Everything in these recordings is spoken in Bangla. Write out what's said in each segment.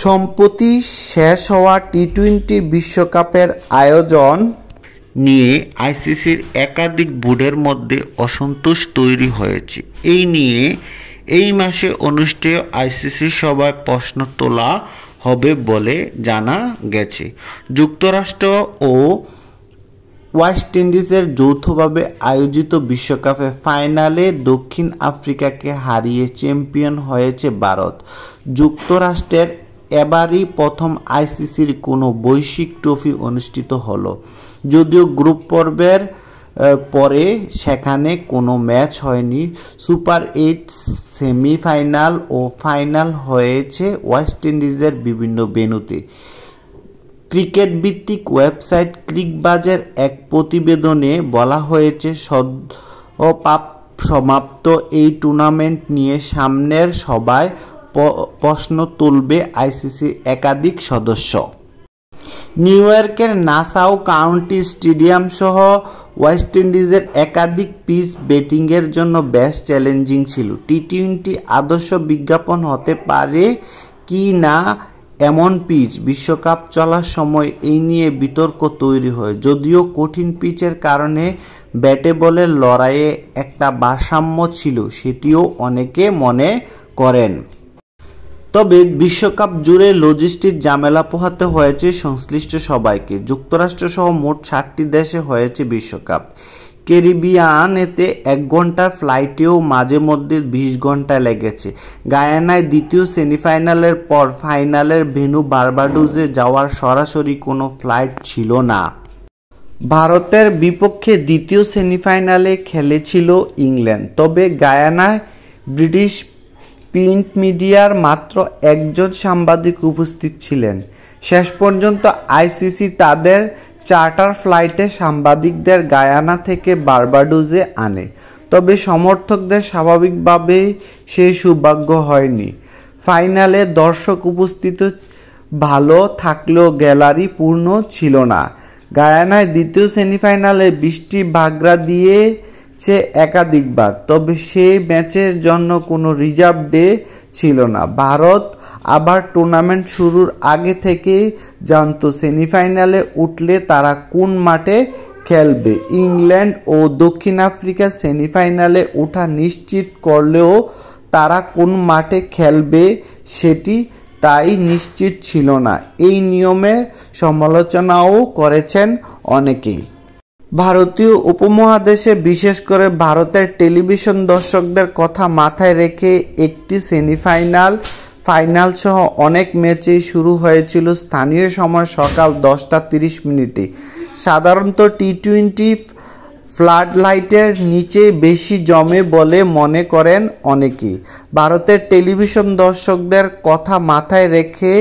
সম্প্রতি শেষ হওয়া টি-20 বিশ্বকাপের আয়োজন নিয়ে আইসিসির একাধিক বোর্ডের মধ্যে অসন্তোষ তৈরি হয়েছে। এই নিয়ে এই মাসে অনুষ্ঠেয় আইসিসি সভায় প্রশ্ন তোলা হবে বলে জানা গেছে। যুক্তরাষ্ট্র ও ওয়েস্ট ইন্ডিজের যৌথভাবে আয়োজিত বিশ্বকাপের ফাইনালে দক্ষিণ আফ্রিকাকে হারিয়ে চ্যাম্পিয়ন হয়েছে ভারত। যুক্তরাষ্ট্রের এবারই প্রথম আইসিসির কোনো বৈশ্বিক ট্রফি অনুষ্ঠিত হলো, যদিও গ্রুপ পর্বের পরে সেখানে কোনো ম্যাচ হয়নি। সুপার 8 সেমিফাইনাল ও ফাইনাল হয়েছে ওয়েস্ট ইন্ডিজের বিভিন্ন ভেন্যুতে। ক্রিকেট ভিত্তিক ওয়েবসাইট ক্রিকবাজের এক প্রতিবেদনে বলা হয়েছে, সমাপ্ত এই টুর্নামেন্ট নিয়ে সামনের সভায় প্রশ্ন তুলবে আইসিসির একাধিক সদস্য। নিউ ইয়র্কের নাসাউ কাউন্টি স্টেডিয়াম সহ ওয়েস্ট ইন্ডিজের একাধিক পিচ ব্যাটিংয়ের জন্য বেশ চ্যালেঞ্জিং ছিল। টি-20 আদর্শ বিজ্ঞাপন হতে পারে কি না এমন পিচ বিশ্বকাপ চলার সময় এই নিয়ে বিতর্ক তৈরি হয়। যদিও কঠিন পিচের কারণে ব্যাটে বলের লড়াইয়ে একটা ভারসাম্য ছিল, সেটিও অনেকে মনে করেন। তবে বিশ্বকাপ জুড়ে লজিস্টিক ঝামেলা পোহাতে হয়েছে সংশ্লিষ্ট সবাইকে। যুক্তরাষ্ট্র সহ মোট 7টি দেশে হয়েছে বিশ্বকাপ। ক্যারিবিয়ানেতে 1 ঘন্টার ফ্লাইটেও মাঝে মধ্যে 20 ঘন্টা লেগেছে। গায়ানায় দ্বিতীয় সেমিফাইনালের পর ফাইনালের ভেন্যু বার্বাডোসে যাওয়ার সরাসরি কোনো ফ্লাইট ছিল না। ভারতের বিপক্ষে দ্বিতীয় সেমিফাইনালে খেলেছিল ইংল্যান্ড। তবে গায়ানায় ব্রিটিশ প্রিন্ট মিডিয়ার মাত্র একজন সাংবাদিক উপস্থিত ছিলেন। শেষ পর্যন্ত আইসিসি তাদের চার্টার ফ্লাইটে সাংবাদিকদের গায়ানা থেকে বার্বাডোসে আনে। তবে সমর্থকদের স্বাভাবিকভাবেই সেই সৌভাগ্য হয়নি। ফাইনালে দর্শক উপস্থিতি ভালো থাকলেও গ্যালারি পূর্ণ ছিল না। গায়ানায় দ্বিতীয় সেমিফাইনালে বৃষ্টি বাগড়া দিয়েছে একাধিকবার, তবে সেই ম্যাচের জন্য কোনো রিজার্ভ ডে ছিল না। ভারত আবার টুর্নামেন্ট শুরুর আগে থেকেই জানতো সেমিফাইনালে উঠলে তারা কোন মাঠে খেলবে। ইংল্যান্ড ও দক্ষিণ আফ্রিকা সেমিফাইনালে ওঠা নিশ্চিত করলেও তারা কোন মাঠে খেলবে সেটি তাই নিশ্চিত ছিল না। এই নিয়মের সমালোচনাও করেছেন অনেকেই। ভারতীয় উপমহাদেশে বিশেষ করে ভারতের টেলিভিশন দর্শকদের কথা মাথায় রেখে একটি সেমিফাইনাল, ফাইনাল সহ অনেক ম্যাচেই শুরু হয়েছিল স্থানীয় সময় সকাল 10:30। সাধারণত টি-20 ফ্লাড লাইটের নিচে বেশি জমে বলে মনে করেন অনেকেই। ভারতের টেলিভিশন দর্শকদের কথা মাথায় রেখে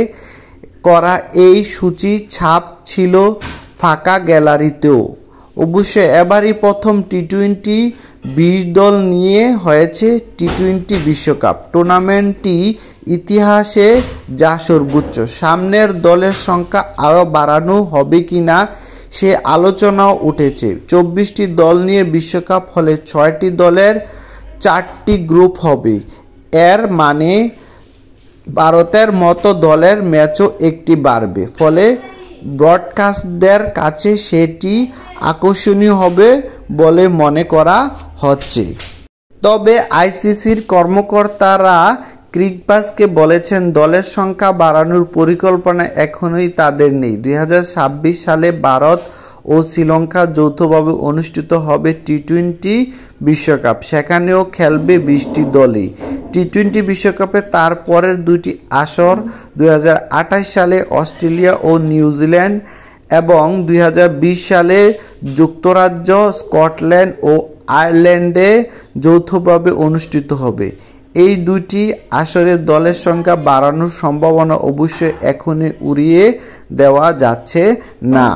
করা এই সূচি ছাপ ছিল ফাঁকা গ্যালারিতেও। অবশ্য এবারই প্রথম টি-20 20 দল নিয়ে হয়েছে টি-20 বিশ্বকাপ। টুর্নামেন্টটি ইতিহাসে যা সর্বোচ্চ। সামনের দলের সংখ্যা আরও বাড়ানো হবে কিনা সে আলোচনাও উঠেছে। 24টি দল নিয়ে বিশ্বকাপ হলে 6টি দলের 4টি গ্রুপ হবে। এর মানে ভারতের মতো দলের ম্যাচও একটি বাড়বে, ফলে ব্রডকাস্টদের কাছে সেটি আকর্ষণীয় হবে বলে মনে করা হচ্ছে। তবে আইসিসির কর্মকর্তারা ক্রিকবাজকে বলেছেন, দলের সংখ্যা বাড়ানোর পরিকল্পনা এখনই তাদের নেই। 2026 সালে ভারত ও শ্রীলঙ্কা যৌথভাবে অনুষ্ঠিত হবে টি-20 বিশ্বকাপ। সেখানেও খেলবে 20টি দলই। টি-20 বিশ্বকাপে তার পরের 2টি আসর 2028 সালে অস্ট্রেলিয়া ও নিউজিল্যান্ড এবং 2020 সালে যুক্তরাজ্য, স্কটল্যান্ড ও আয়ারল্যান্ডে যৌথভাবে অনুষ্ঠিত হবে। এই 2টি আসরে দলের সংখ্যা বাড়ানোর সম্ভাবনা অবশ্যই এখনই উড়িয়ে দেওয়া যাচ্ছে না।